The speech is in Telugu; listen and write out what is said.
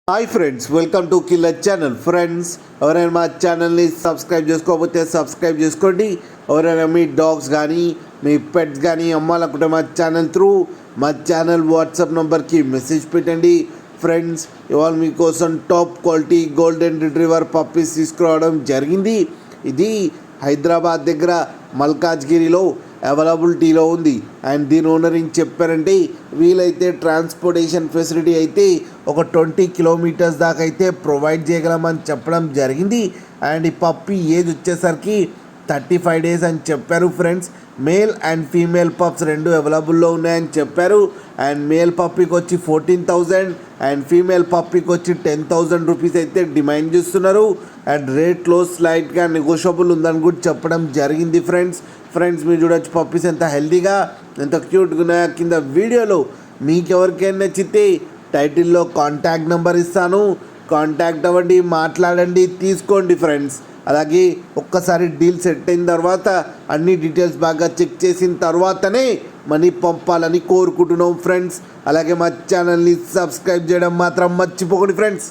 Hi friends, welcome to killer channel. Friends, ఎవరైనా మా ఛానల్ని సబ్స్క్రైబ్ చేసుకోకపోతే సబ్స్క్రైబ్ చేసుకోండి. ఎవరైనా మీ డాగ్స్ కానీ మీ పెట్స్ కానీ అమ్మాలనుకుంటే మా ఛానల్ త్రూ మా ఛానల్ వాట్సాప్ నెంబర్కి మెసేజ్ పెట్టండి. ఫ్రెండ్స్, ఇవాళ మీకోసం top quality golden retriever puppies తీసుకురావడం జరిగింది. ఇది హైదరాబాద్ దగ్గర మల్కాజ్గిరిలో అవైలబిలిటీలో ఉంది. అండ్ దీని ఓనర్ ఏం చెప్పారంటే, వీలైతే ట్రాన్స్పోర్టేషన్ ఫెసిలిటీ అయితే ఒక 20 కిలోమీటర్స్ దాకా అయితే ప్రొవైడ్ చేయగలమని చెప్పడం జరిగింది. అండ్ ఈ పప్పి ఏజ్ వచ్చేసరికి 35 డేస్ అని చెప్పారు. Friends, male and female pups రెండు అవైలబుల్లో ఉన్నాయని చెప్పారు. అండ్ మేల్ పప్పీకి వచ్చి 14,000 అండ్ ఫీమేల్ పప్పీకి వచ్చి 10,000 రూపీస్ అయితే డిమాండ్ చేస్తున్నారు. అండ్ రేట్లో స్లైట్గా నెగోషియబుల్ ఉందని కూడా చెప్పడం జరిగింది. ఫ్రెండ్స్ మీరు చూడొచ్చు పప్పీస్ ఎంత హెల్తీగా ఎంత క్యూట్గా ఉన్నాయో. కింద వీడియోలో మీకు ఎవరికైనా నచ్చితే టైటిల్లో కాంటాక్ట్ నెంబర్ ఇస్తాను, కాంటాక్ట్ అవ్వండి, మాట్లాడండి, తీసుకోండి. ఫ్రెండ్స్, అలాగే ఒక్కసారి డీల్ సెట్ అయిన తర్వాత అన్ని డీటెయిల్స్ బాగా చెక్ చేసిన తర్వాతనే మనీ పంపాలని కోరుకుంటున్నాం. ఫ్రెండ్స్, అలాగే మా ఛానల్ని సబ్స్క్రైబ్ చేయడం మాత్రం మర్చిపోకండి. ఫ్రెండ్స్.